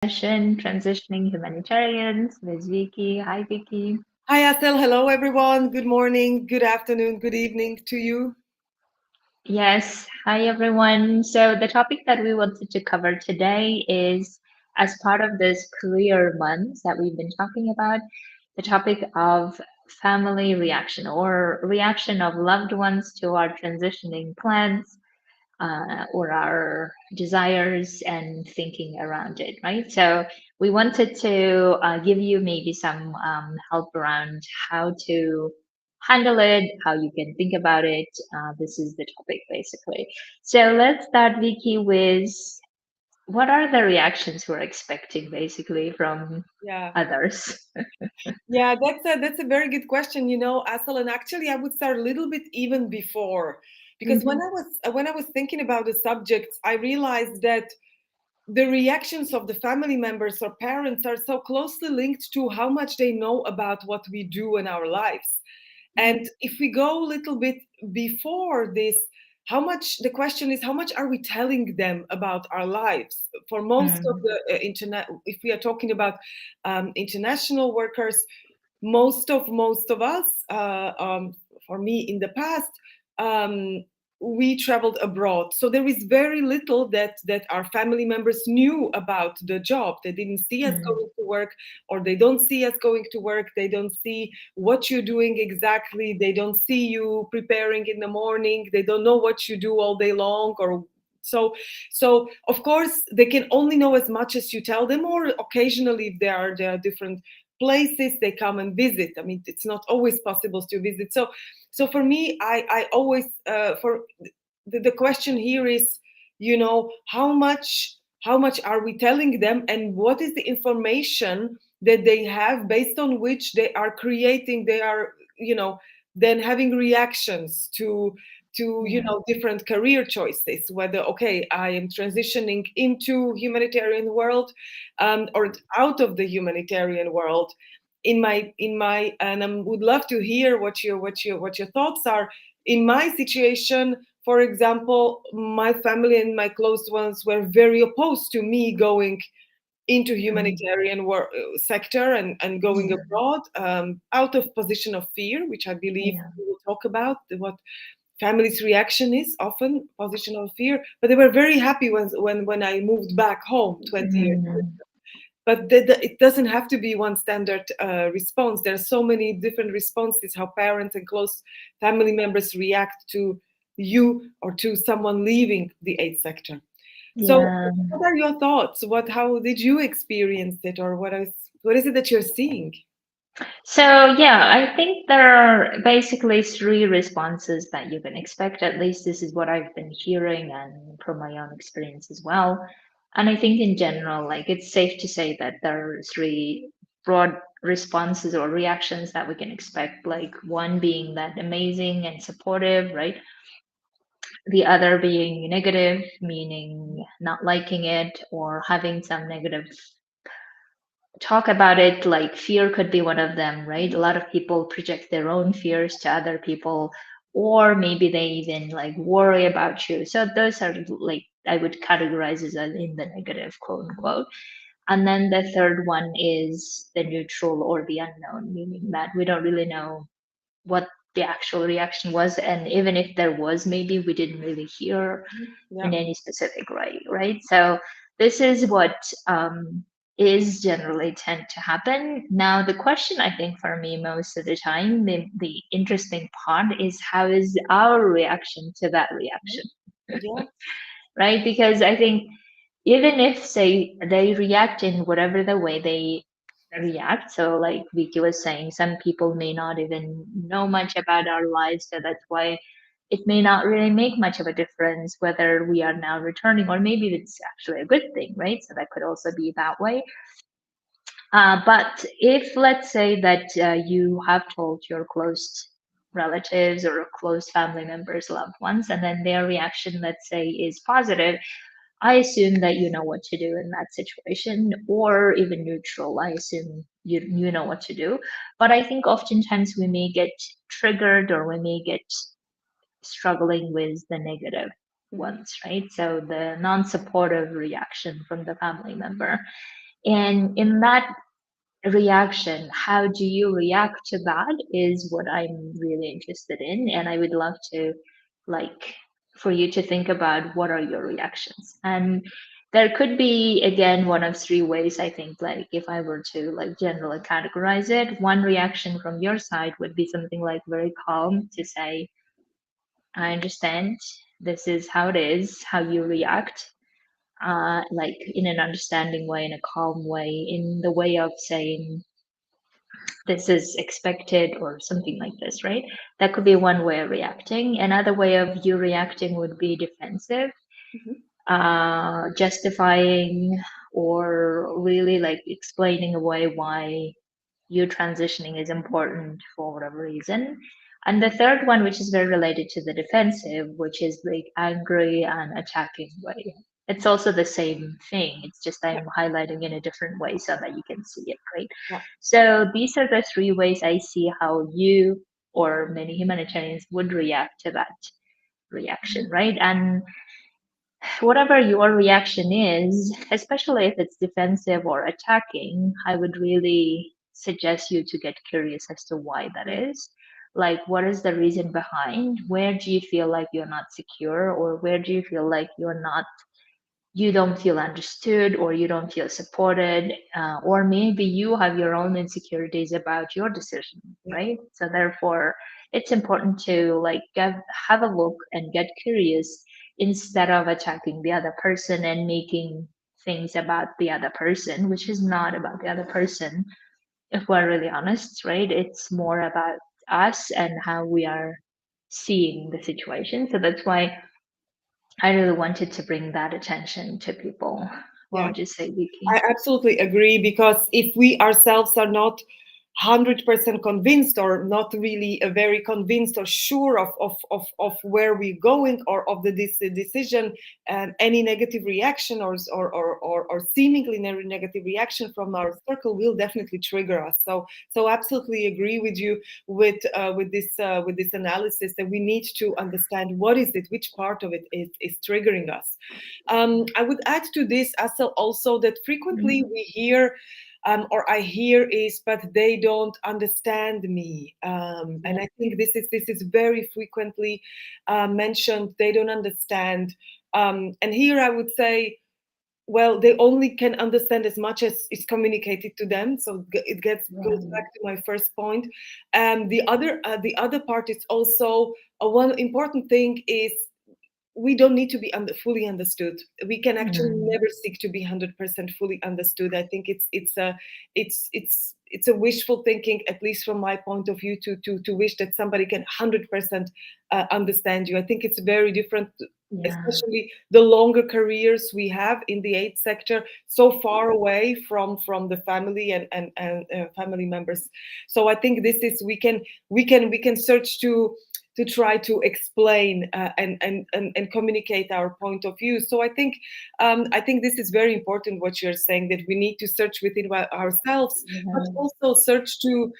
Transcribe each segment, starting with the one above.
session, Transitioning Humanitarians with Viki. Hi, Viki. Hi, Asel. Hello, everyone. Good morning, good afternoon, good evening to you. Yes, hi, everyone. So, the topic that we wanted to cover today is as part of this career month that we've been talking about, the topic of family reaction or reaction of loved ones to our transitioning plans or our desires and thinking around it, right? So we wanted to give you maybe some help around how to handle it, how you can think about it. This is the topic basically. So let's start, Vicky, with what are the reactions we're expecting basically from Yeah, others? yeah, that's a very good question, Asel. And actually, I would start a little bit even before, because when Hmm. I was thinking about the subjects, I realized that the reactions of the family members or parents are so closely linked to how much they know about what we do in our lives. And if we go a little bit before this, how much the question is how much are we telling them about our lives? For most of Mm. the internet, if we are talking about international workers, most of us, for me in the past, um, we traveled abroad, so there is very little that our family members knew about the job. They didn't see us Mm. going to work, or they don't see us going to work. They don't see what you're doing exactly. They don't see you preparing in the morning. They don't know what you do all day long, or so of course they can only know as much as you tell them, or occasionally if there are different places they come and visit. I mean, it's not always possible to visit. So for me, I always for the question here is, how much are we telling them, and what is the information that they have based on which they are then having reactions to Yeah. different career choices, whether, okay, I am transitioning into humanitarian world, or out of the humanitarian world. In my and I would love to hear what your thoughts are. In my situation, for example, my family and my close ones were very opposed to me going into Mm. humanitarian sector, and going Yeah. abroad, out of position of fear, which I believe Yeah. we will talk about, what families' reaction is often position of fear. But they were very happy when I moved back home 20 years. Mm. But it doesn't have to be one standard response. There are so many different responses how parents and close family members react to you or to someone leaving the aid sector. So Yeah. what are your thoughts? How did you experience it, or what is it that you're seeing? So, yeah, I think there are basically three responses that you can expect. At least this is what I've been hearing and from my own experience as well. And I think in general, like it's safe to say that there are three broad responses or reactions that we can expect. Like one being that amazing and supportive, right? The other being negative, meaning not liking it or having some negative talk about it. Like fear could be one of them, right? A lot of people project their own fears to other people, or maybe they even like worry about you. So those are like I would categorize as in the negative, quote unquote. And then the third one is the neutral or the unknown, meaning that we don't really know what the actual reaction was, and even if there was, maybe we didn't really hear Yeah. in any specific way, right? So this is what is generally tend to happen. Now, the question I think for me most of the time, the interesting part is how is our reaction to that reaction, Yeah. right? Because I think even if say they react in whatever the way they react, so like Vicky was saying, some people may not even know much about our lives, so that's why it may not really make much of a difference whether we are now returning, or maybe it's actually a good thing, right? So that could also be that way. But if let's say that you have told your close relatives or close family members, loved ones, and then their reaction, let's say, is positive, I assume that you know what to do in that situation, or even neutral. I assume you know what to do. But I think oftentimes we may get triggered or we may get struggling with the negative Mhm. ones, right? So the non supportive reaction from the family member. And in that reaction, how do you react to that is what I'm really interested in. And I would love to, like, for you to think about what are your reactions. And there could be, again, one of three ways, I think, like, if I were to, like, generally categorize it. One reaction from your side would be something like very calm to say, I understand. This is how it is, how you react, like in an understanding way, in a calm way, in the way of saying, this is expected or something like this, right? That could be one way of reacting. Another way of you reacting would be defensive, Mhm. justifying, or really like explaining away why you transitioning is important for whatever reason. And the third one, which is very related to the defensive, which is like angry and attacking way. It's also the same thing. It's just Yeah, I'm highlighting in a different way so that you can see it, right? yeah, So these are the three ways I see how you or many humanitarians would react to that reaction, right? And whatever your reaction is, especially if it's defensive or attacking, I would really suggest you to get curious as to why that is. Like, what is the reason behind? Where do you feel like you're not secure, or where do you feel like you don't feel understood, or you don't feel supported, or maybe you have your own insecurities about your decision, yeah, right? So therefore it's important to like have a look and get curious instead of attacking the other person and making things about the other person, which is not about the other person. If we're really honest, right, it's more about us and how we are seeing the situation. So that's why I really wanted to bring that attention to people. What yeah. would you say, I Vicky? absolutely agree, because if we ourselves are not 100% convinced, or not really very convinced or sure of where we're going, or of the decision, any negative reaction, or seemingly negative reaction from our circle will definitely trigger us. So absolutely agree with you with this analysis, that we need to understand what is it, which part of it is triggering us. I would add to this, Asel, also that frequently Mhm. we hear, or I hear, is, but they don't understand me, Yeah, and I think this is very frequently mentioned. They don't understand, and here I would say, well, they only can understand as much as is communicated to them. So it goes yeah, back to my first point. The other part is also, one important thing is, we don't need to be fully understood. We can actually mm, never seek to be 100% fully understood. I think it's a wishful thinking, at least from my point of view, to wish that somebody can 100% understand you. I think it's very different, yeah, especially the longer careers we have in the aid sector, so far away from the family and family members. So I think this is, we can search to try to explain, and communicate our point of view. So I think this is very important, what you're saying, that we need to search within ourselves, but yeah, also search to,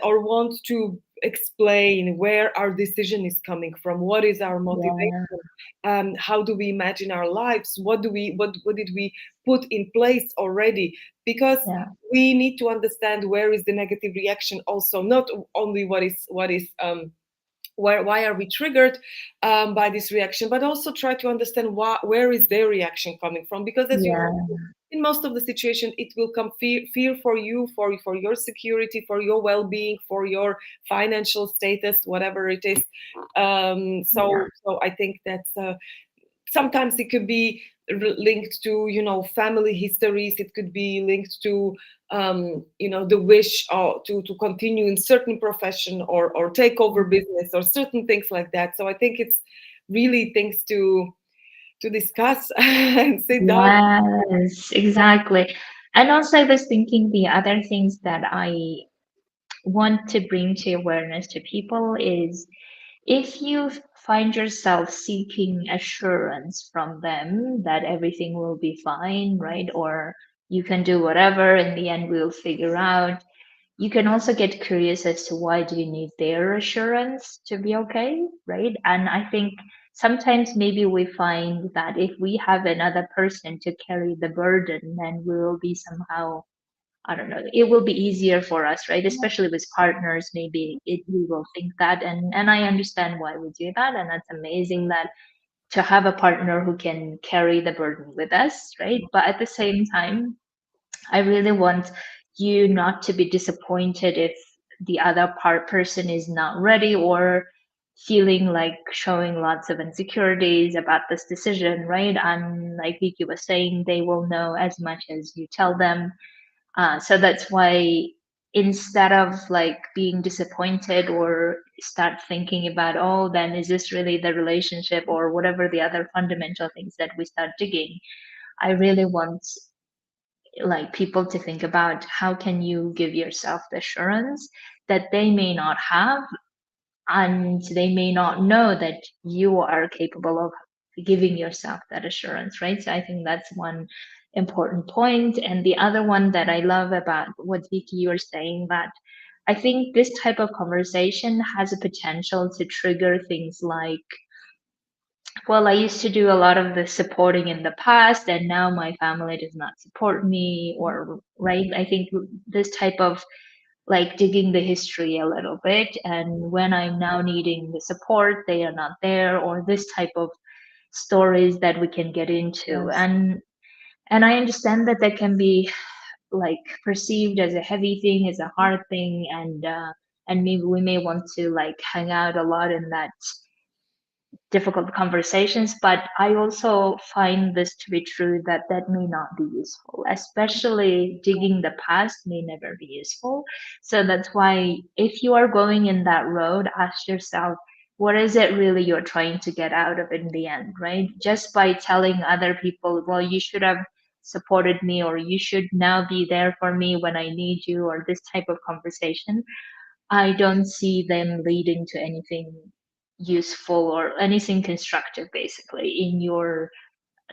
or want to explain where our decision is coming from, what is our yeah, motivation, how do we imagine our lives, what did we put in place already, because yeah, we need to understand where is the negative reaction also, not only what is why are we triggered by this reaction, but also try to understand where is their reaction coming from, because as you yeah, mentioned, in most of the situation it will come fear for you, for your security, for your well-being, for your financial status, whatever it is. yeah, So I think that's, sometimes it could be linked to, family histories. It could be linked to, the wish, to continue in certain profession, or take over business, or certain things like that. So I think it's really things to discuss and sit down. yes, exactly. And also, I was thinking the other things that I want to bring to awareness to people is if you find yourself seeking assurance from them that everything will be fine, right? Or you can do whatever, in the end, we'll figure out. You can also get curious as to why do you need their assurance to be okay, right? And I think sometimes maybe we find that if we have another person to carry the burden, then we will be somehow, I don't know, it will be easier for us, right? Especially with partners, maybe we will think that, and I understand why we do that, and that's amazing that to have a partner who can carry the burden with us, right? But at the same time, I really want you not to be disappointed if the other person is not ready or feeling like showing lots of insecurities about this decision, right? And like Viki was saying, they will know as much as you tell them. So that's why instead of like being disappointed or start thinking about, oh, then is this really the relationship or whatever the other fundamental things that we start digging, I really want like people to think about how can you give yourself the assurance that they may not have, and they may not know that you are capable of giving yourself that assurance, right? So I think that's one important point. And the other one that I love about what Vicky you were saying, that I think this type of conversation has a potential to trigger things like, well, I used to do a lot of the supporting in the past, and now my family does not support me, or right. I think this type of like digging the history a little bit, and when I'm now needing the support, they are not there, or this type of stories that we can get into. Yes. And I understand that that can be like perceived as a heavy thing, as a hard thing, and maybe we may want to like hang out a lot in that difficult conversations, but I also find this to be true that that may not be useful, especially digging the past may never be useful. So that's why if you are going in that road, ask yourself, what is it really you're trying to get out of in the end, right? Just by telling other people, well, you should have supported me, or you should now be there for me when I need you, or this type of conversation, I don't see them leading to anything useful or anything constructive, basically, in your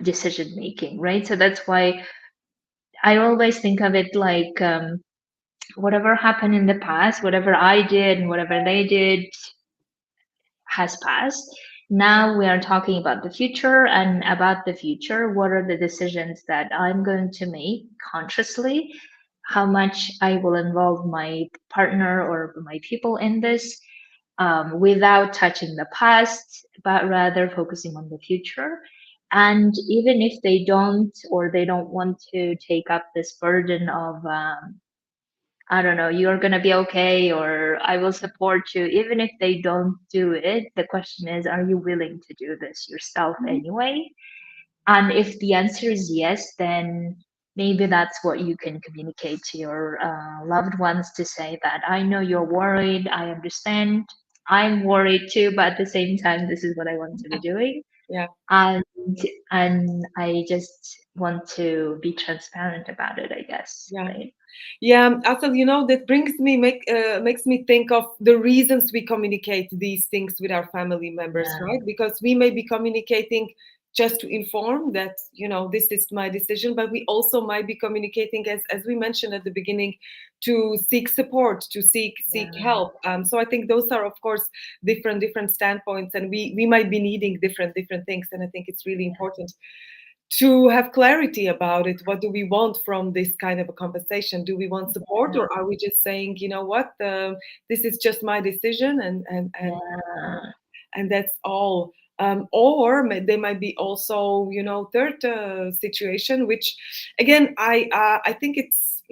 decision making, right? So that's why I always think of it like whatever happened in the past, whatever I did and whatever they did has passed. Now we are talking about the future, and about the future, what are the decisions that I'm going to make consciously? How much I will involve my partner or my people in this, without touching the past, but rather focusing on the future. And even if they don't, or they don't want to take up this burden of, I don't know, you're going to be okay, or I will support you, even if they don't do it, the question is, are you willing to do this yourself Mhm. anyway? And if the answer is yes, then maybe that's what you can communicate to your loved ones, to say that I know you're worried, I understand, I'm worried too, but at the same time, this is what I want to be doing. Yeah. And and I just want to be transparent about it, I guess, Yeah. right? Yeah, Asel, that brings me makes me think of the reasons we communicate these things with our family members, Yeah, right? Because we may be communicating just to inform that this is my decision, but we also might be communicating, as we mentioned at the beginning, to seek support, to seek yeah, help. So I think those are, of course, different standpoints, and we might be needing different things, and I think it's really important to have clarity about it. What do we want from this kind of a conversation? Do we want support, or are we just saying, what, this is just my decision, and that's all? Or they might be also, third situation, which again, I think it's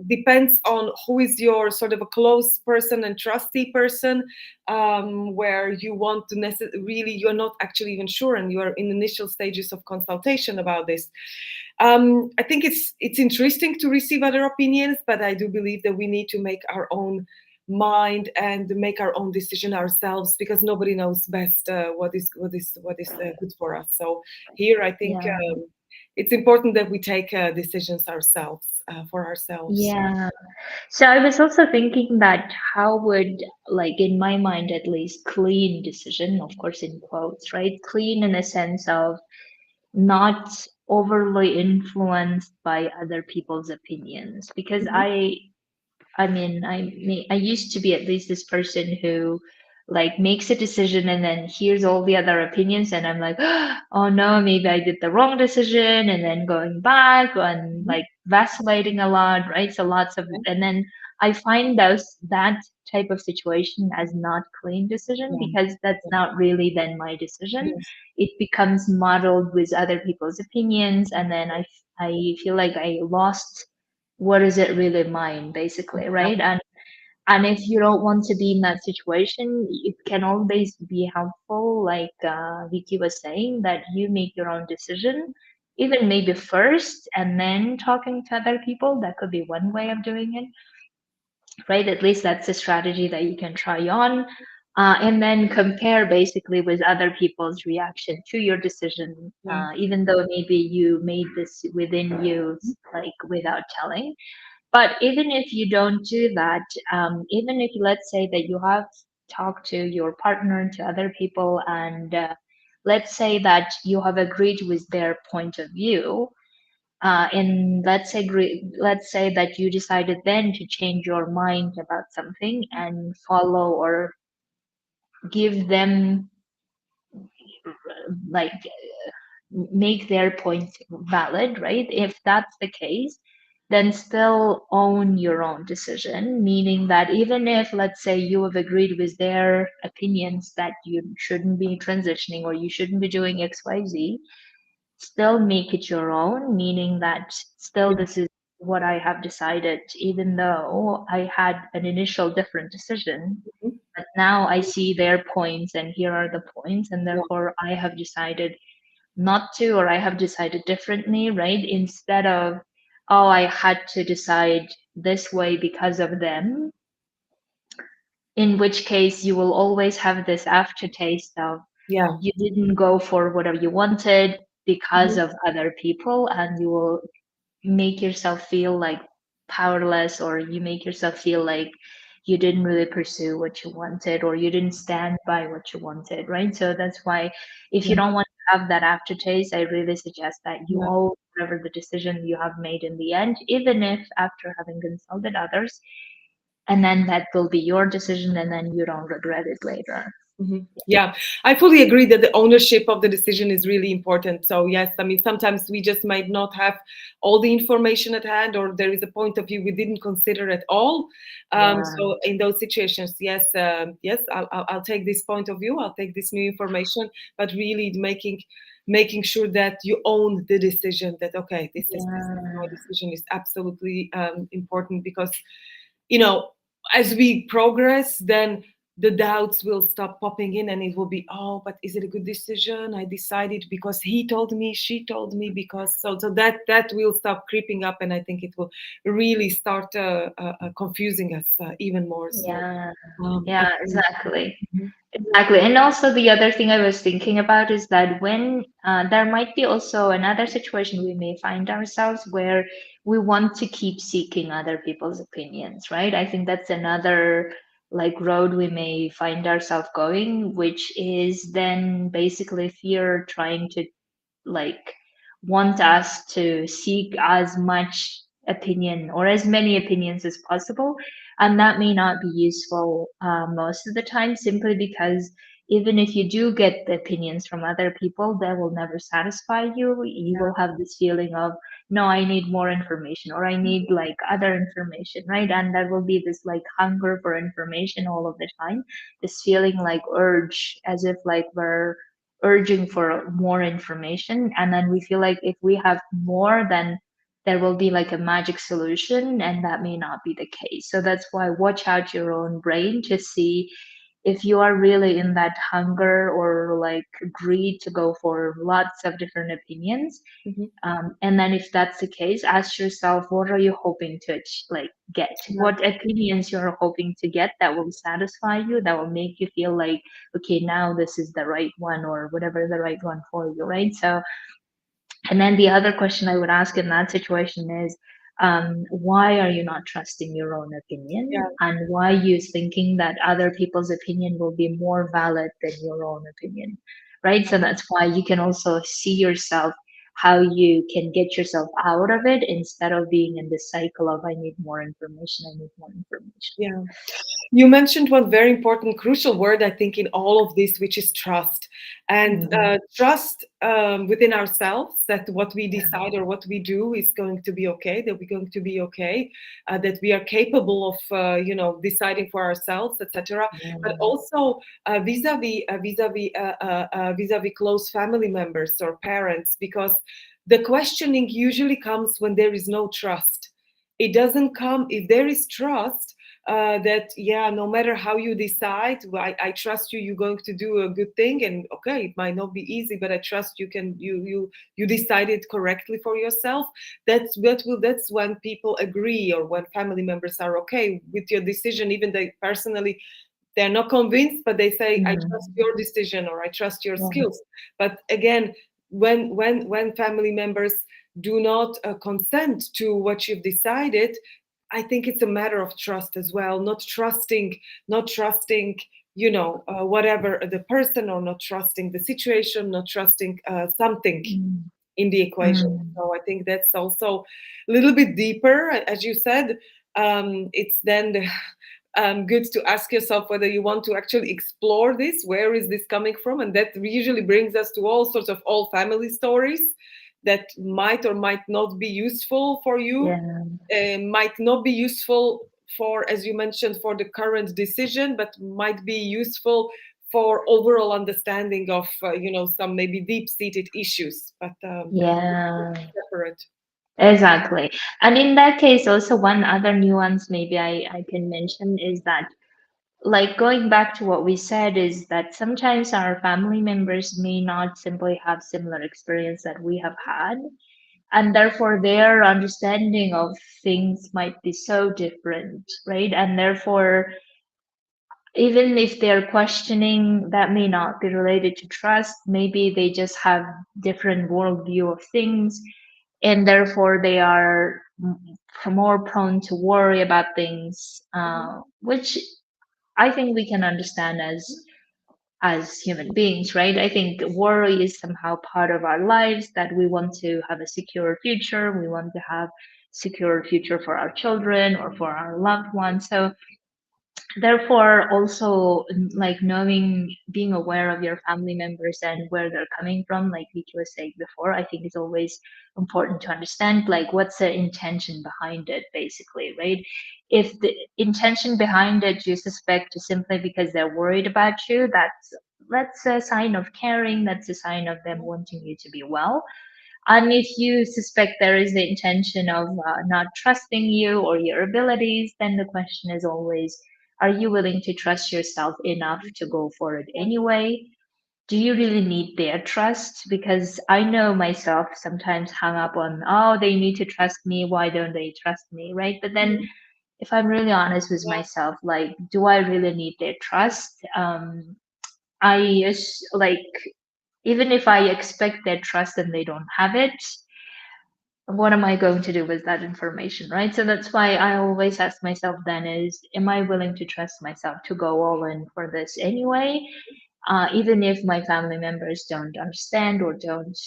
depends on who is your sort of a close person and trusty person, where you want to really, you're not actually even sure, and you are in initial stages of consultation about this. I think it's interesting to receive other opinions, but I do believe that we need to make our own mind and make our own decision ourselves, because nobody knows best what is good for us. So here, I think yeah. it's important that we take decisions ourselves, for ourselves. Yeah. So I was also thinking that how would, like in my mind at least, clean decision, of course in quotes, right? Clean in the sense of not overly influenced by other people's opinions. Because Mhm. I mean, I used to be at least this person who like makes a decision and then hears all the other opinions, and I'm like, oh no, maybe I did the wrong decision, and then going back and Mhm. like vacillating a lot, right? So lots of, Okay. and then I find those that type of situation as not clean decision, Yeah. because that's Yeah. not really then my decision. Yes. It becomes modeled with other people's opinions, and then I feel like I lost what is it really mine, basically, Yeah. right? And if you don't want to be in that situation, it can always be helpful, like Viki was saying, that you make your own decision, even maybe first, and then talking to other people. That could be one way of doing it, right? At least that's a strategy that you can try on. And then compare basically with other people's reaction to your decision, Yeah. even though maybe you made this within you, like without telling. But even if you don't do that, even if let's say that you have talked to your partner, to other people, and let's say that you have agreed with their point of view, and let's say that you decided then to change your mind about something and follow or give them like make their point valid, right? If that's the case, then still own your own decision, meaning that even if, let's say, you have agreed with their opinions that you shouldn't be transitioning or you shouldn't be doing XYZ, still make it your own, meaning that still Yeah. this is what I have decided, even though I had an initial different decision. Mhm. But now I see their points, and here are the points, and Yeah. therefore I have decided not to, or I have decided differently, right? Instead of, oh, I had to decide this way because of them, in which case you will always have this aftertaste of Yeah. you didn't go for whatever you wanted because Mhm. of other people, and you will make yourself feel like powerless, or you make yourself feel like you didn't really pursue what you wanted, or you didn't stand by what you wanted, right? So that's why if you Yeah. don't want to have that aftertaste, I really suggest that you Yeah. own whatever the decision you have made in the end, even if after having consulted others, and then that will be your decision, and then you don't regret it later. Yeah, I fully agree that the ownership of the decision is really important. So yes, I mean sometimes we just might not have all the information at hand, or there is a point of view we didn't consider at all. Yeah, So in those situations, yes, yes, I'll take this point of view. I'll take this new information, but really making sure that you own the decision. That okay, this is my yeah, decision is absolutely important, because as we progress, then the doubts will stop popping in, and it will be, oh, but is it a good decision? I decided because he told me, she told me, because so that will stop creeping up, and I think it will really start confusing us even more. So yeah, I yeah, think, exactly. mhm, Exactly. And also the other thing I was thinking about is that when there might be also another situation we may find ourselves where we want to keep seeking other people's opinions, right? I think that's another like road we may find ourselves going, which is then basically fear trying to like want us to seek as much opinion or as many opinions as possible, and that may not be useful most of the time, simply because even if you do get the opinions from other people, that will never satisfy you. You will have this feeling of, no, I need more information, or I need like other information, right? And there will be this like hunger for information all of the time, this feeling like urge, as if like we're urging for more information, and then we feel like if we have more, then there will be like a magic solution, and that may not be the case. So that's why watch out your own brain to see if you are really in that hunger or like greed to go for lots of different opinions. mhm, And then if that's the case, ask yourself, what are you hoping to like get? yeah, What opinions you're hoping to get that will satisfy you, that will make you feel like, okay, now this is the right one, or whatever the right one for you, right? So, and then the other question I would ask in that situation is, why are you not trusting your own yeah, opinion? And why are you thinking that other people's opinion will be more valid than your own opinion? Right? So that's why you can also see yourself how you can get yourself out of it instead of being in this cycle of I need more information, I need more information. yeah. You mentioned one very important, crucial word, I think, in all of this, which is trust. And Mm, trust within ourselves that what we yeah, decide or what we do is going to be okay, that we're going to be okay, that we are capable of, deciding for ourselves, etc. yeah, But also vis-a-vis close family members or parents, because the questioning usually comes when there is no trust. It doesn't come if there is trust, that yeah, no matter how you decide, I trust you, you're going to do a good thing. And okay, it might not be easy, but I trust you can, you decided correctly for yourself. That's when people agree, or when family members are okay with your decision, even they personally, they're not convinced, but they say, I trust mm, your decision, or I trust your yeah, skills. But again, when family members do not consent to what you've decided, I think it's a matter of trust as well. Not trusting whatever the person, or not trusting the situation, not trusting something mm, in the equation. mm, So I think that's also a little bit deeper, as you said. It's then good to ask yourself whether you want to actually explore this. Where is this coming from? And that usually brings us to all sorts of old family stories that might or might not be useful for you, yeah, might not be useful for, as you mentioned, for the current decision, but might be useful for overall understanding of some maybe deep-seated issues. But that's yeah. separate. Exactly. And in that case, also one other nuance maybe I can mention is that, like, going back to what we said, is that sometimes our family members may not simply have similar experience that we have had, and therefore their understanding of things might be so different, right? And therefore, even if they're questioning, that may not be related to trust. Maybe they just have different worldview of things, and therefore they are more prone to worry about things, which I think we can understand as human beings, right? I think worry is somehow part of our lives, that we want to have a secure future, we want to have secure future for our children or for our loved ones. So therefore also, like, knowing, being aware of your family members and where they're coming from, like Viki was saying before, I think is always important to understand, like, what's the intention behind it, basically, right? If the intention behind it you suspect is simply because they're worried about you, that's a sign of caring, that's a sign of them wanting you to be well. And if you suspect there is the intention of not trusting you or your abilities, then the question is always, are you willing to trust yourself enough to go for it anyway? Do you really need their trust? Because I know myself sometimes hung up on, oh, they need to trust me. Why don't they trust me? Right. But then if I'm really honest with myself, like, do I really need their trust? Like, even if I expect their trust and they don't have it, what am I going to do with that information, right? So that's why I always ask myself then is, am I willing to trust myself to go all in for this anyway? Even if my family members don't understand or don't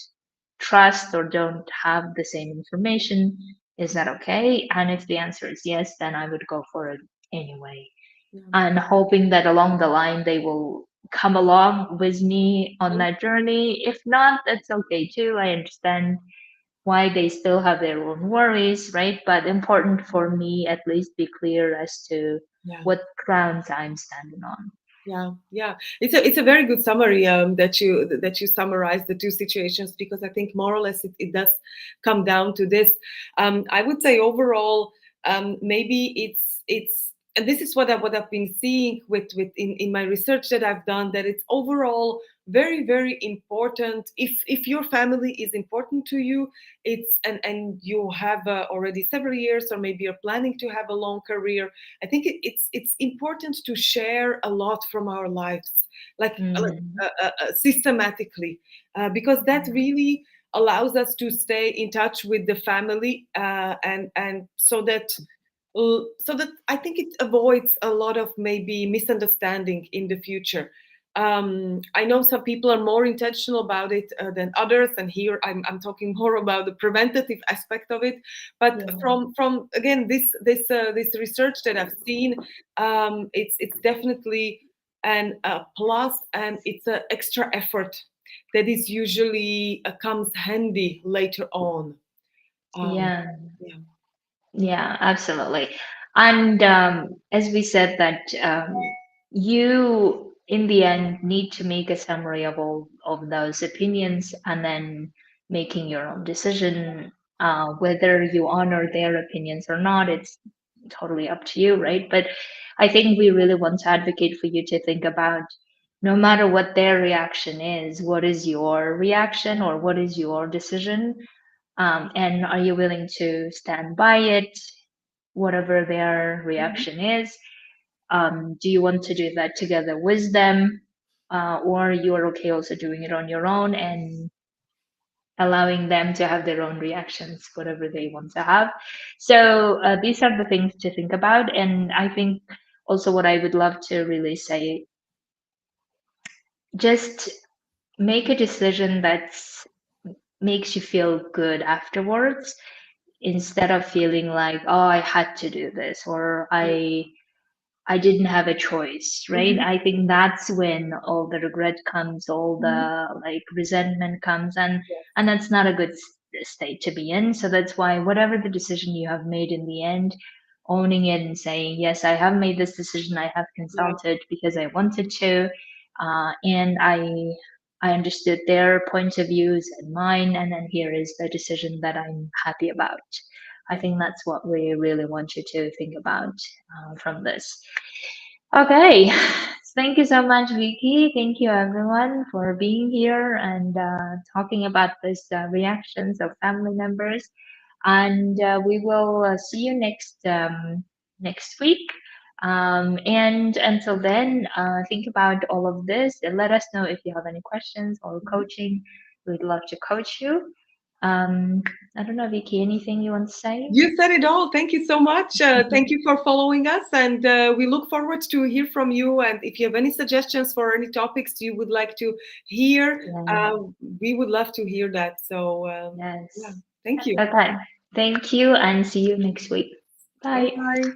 trust or don't have the same information, is that okay? And if the answer is yes, then I would go for it anyway. Yeah. And hoping that along the line they will come along with me on that journey. If not, that's okay too. I understand why they still have their own worries, right? But important for me at least be clear as to Yeah. what grounds I'm standing on. Yeah, yeah. It's a very good summary, that you summarize the two situations, because I think more or less it does come down to this. I would say overall, maybe it's and this is what I've been seeing with in my research that I've done, that it's overall very, very important. If your family is important to you, and you have already several years, or maybe you're planning to have a long career, I think it's important to share a lot from our lives, Mm, systematically, because that really allows us to stay in touch with the family, and so that I think it avoids a lot of maybe misunderstanding in the future. I know some people are more intentional about it than others, and here I'm talking more about the preventative aspect of it. But Yeah. from again this research that I've seen, it's definitely an a plus, and it's an extra effort that is usually comes handy later on. Um, Yeah. yeah. Yeah, absolutely. And as we said that you in the end need to make a summary of all of those opinions and then making your own decision, whether you honor their opinions or not, it's totally up to you, right? But I think we really want to advocate for you to think about no matter what their reaction is, what is your reaction or what is your decision? And are you willing to stand by it, whatever their Mhm. reaction is? Do you want to do that together with them? Or you are okay also doing it on your own and allowing them to have their own reactions, whatever they want to have? So these are the things to think about. And I think also what I would love to really say, just make a decision that makes you feel good afterwards instead of feeling like, oh, I had to do this or I didn't have a choice, right? Mhm. I think that's when all the regret comes, all Mhm. the like resentment comes, Yes. and that's not a good state to be in. So that's why whatever the decision you have made in the end, owning it and saying, yes, I have made this decision. I have Yeah. consulted because I wanted to, and I understood their point of views and mine, and then here is the decision that I'm happy about. I think that's what we really want you to think about from this. Okay, thank you so much, Vicky. Thank you, everyone, for being here and talking about this reactions of family members. And we will see you next week. And until then, think about all of this and let us know if you have any questions or Mhm. coaching. We'd love to coach you. Um, I don't know, Vicky, anything you want to say? You said it all. Thank you so much. Thank you for following us, and we look forward to hear from you. And if you have any suggestions for any topics you would like to hear, Yeah. we would love to hear that. So yeah, Yes. thank you. Okay. Thank you and see you next week. Bye Bye. bye.